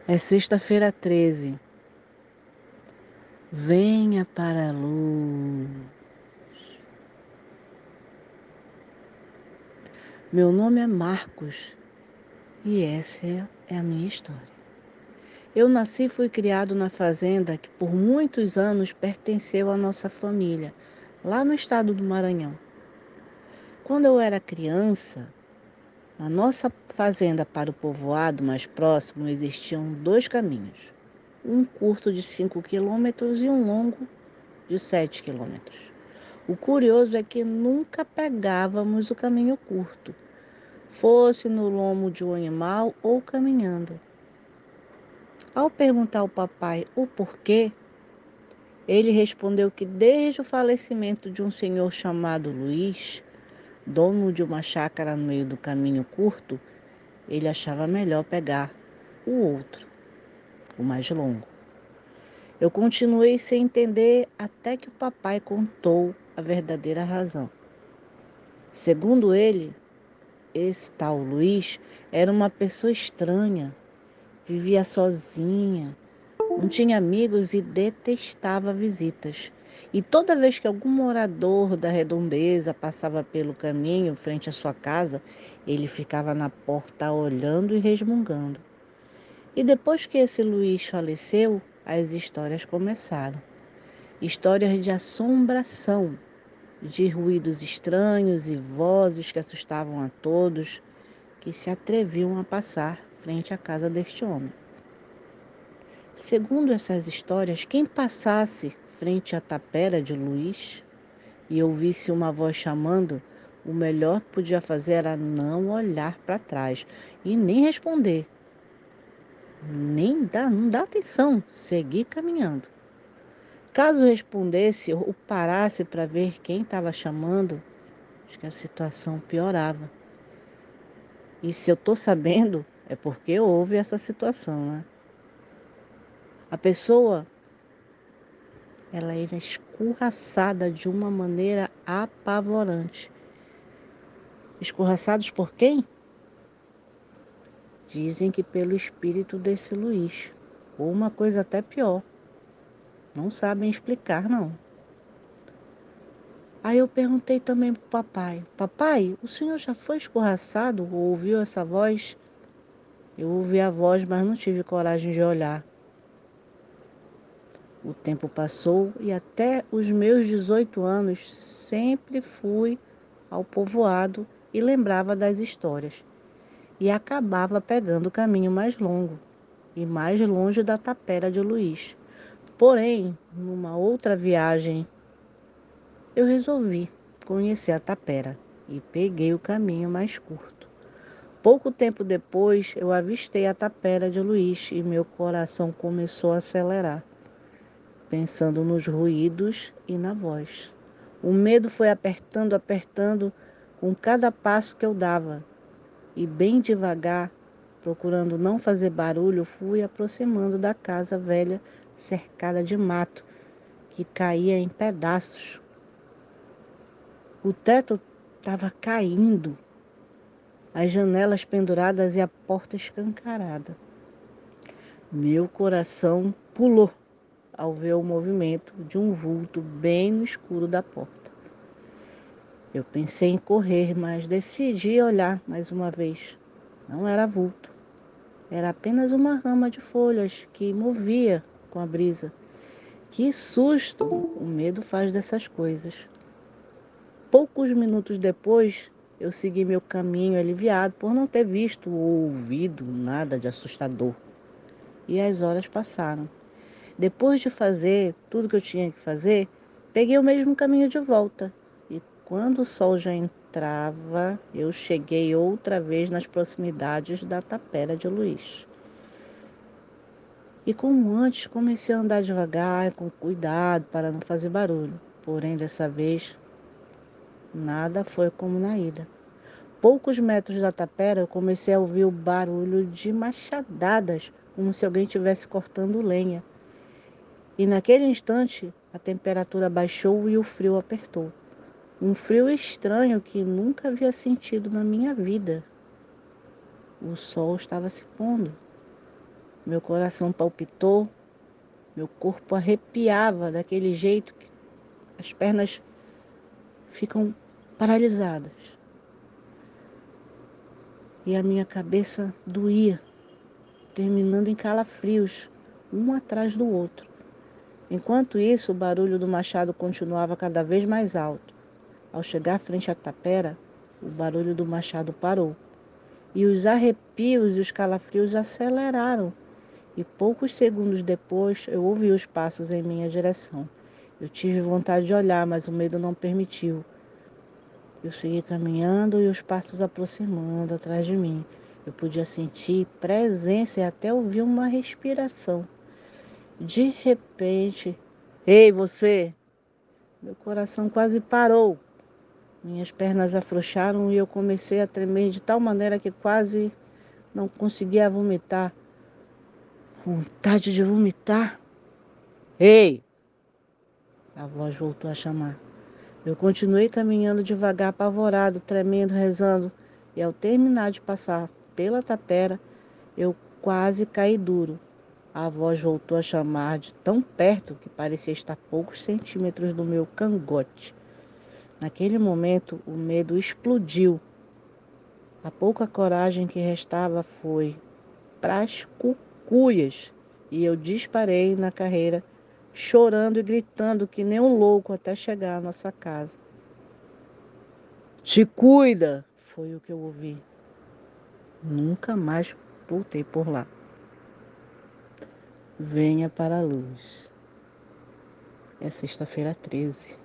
É sexta-feira 13. Venha para a luz. Meu nome é Marcos e essa é a minha história. Eu nasci e fui criado na fazenda que por muitos anos pertenceu à nossa família, lá no estado do Maranhão. Quando eu era criança, na nossa fazenda para o povoado mais próximo existiam dois caminhos. Um curto de 5 quilômetros e um longo de 7 quilômetros. O curioso é que nunca pegávamos o caminho curto, fosse no lombo de um animal ou caminhando. Ao perguntar ao papai o porquê, ele respondeu que desde o falecimento de um senhor chamado Luiz, dono de uma chácara no meio do caminho curto, ele achava melhor pegar o outro, o mais longo. Eu continuei sem entender até que o papai contou a verdadeira razão. Segundo ele, esse tal Luiz era uma pessoa estranha, vivia sozinha, não tinha amigos e detestava visitas. E toda vez que algum morador da redondeza passava pelo caminho frente à sua casa, ele ficava na porta olhando e resmungando. E depois que esse Luiz faleceu, as histórias começaram. Histórias de assombração, de ruídos estranhos e vozes que assustavam a todos que se atreviam a passar frente à casa deste homem. Segundo essas histórias, quem passasse frente à tapera de Luiz e ouvisse uma voz chamando, o melhor que podia fazer era não olhar para trás e nem responder, não dar atenção, seguir caminhando. Caso respondesse ou parasse para ver quem estava chamando, acho que a situação piorava. E se eu estou sabendo, é porque houve essa situação, né? A pessoa, ela era escorraçada de uma maneira apavorante. Escorraçados por quem? Dizem que pelo espírito desse Luiz. Ou uma coisa até pior. Não sabem explicar, não. Aí eu perguntei também para o papai. Papai, o senhor já foi escorraçado ou ouviu essa voz? Eu ouvi a voz, mas não tive coragem de olhar. O tempo passou e até os meus 18 anos sempre fui ao povoado e lembrava das histórias. E acabava pegando o caminho mais longo e mais longe da tapera de Luiz. Porém, numa outra viagem, eu resolvi conhecer a tapera e peguei o caminho mais curto. Pouco tempo depois, eu avistei a tapera de Luiz e meu coração começou a acelerar, pensando nos ruídos e na voz. O medo foi apertando, apertando com cada passo que eu dava. E bem devagar, procurando não fazer barulho, fui aproximando da casa velha cercada de mato, que caía em pedaços. O teto estava caindo, as janelas penduradas e a porta escancarada. Meu coração pulou ao ver o movimento de um vulto bem no escuro da porta. Eu pensei em correr, mas decidi olhar mais uma vez. Não era vulto, era apenas uma rama de folhas que movia com a brisa. Que susto! O medo faz dessas coisas. Poucos minutos depois, eu segui meu caminho aliviado por não ter visto ou ouvido nada de assustador. E as horas passaram. Depois de fazer tudo que eu tinha que fazer, peguei o mesmo caminho de volta. E quando o sol já entrava, eu cheguei outra vez nas proximidades da tapera de Luiz. E como antes, comecei a andar devagar, com cuidado, para não fazer barulho. Porém, dessa vez, nada foi como na ida. Poucos metros da tapera, eu comecei a ouvir o barulho de machadadas, como se alguém estivesse cortando lenha. E naquele instante, a temperatura baixou e o frio apertou. Um frio estranho que nunca havia sentido na minha vida. O sol estava se pondo. Meu coração palpitou, meu corpo arrepiava daquele jeito que as pernas ficam paralisadas. E a minha cabeça doía, terminando em calafrios, um atrás do outro. Enquanto isso, o barulho do machado continuava cada vez mais alto. Ao chegar frente à tapera, o barulho do machado parou. E os arrepios e os calafrios aceleraram. E poucos segundos depois, eu ouvi os passos em minha direção. Eu tive vontade de olhar, mas o medo não permitiu. Eu segui caminhando e os passos aproximando atrás de mim. Eu podia sentir presença e até ouvir uma respiração. De repente, ei, você! Meu coração quase parou. Minhas pernas afrouxaram e eu comecei a tremer de tal maneira que quase não conseguia vomitar. Vontade de vomitar. Ei! A voz voltou a chamar. Eu continuei caminhando devagar, apavorado, tremendo, rezando. E ao terminar de passar pela tapera, eu quase caí duro. A voz voltou a chamar de tão perto que parecia estar a poucos centímetros do meu cangote. Naquele momento, o medo explodiu. A pouca coragem que restava foi pras cucuias. E eu disparei na carreira, chorando e gritando que nem um louco até chegar à nossa casa. Te cuida, foi o que eu ouvi. Nunca mais voltei por lá. Venha para a luz. É sexta-feira 13.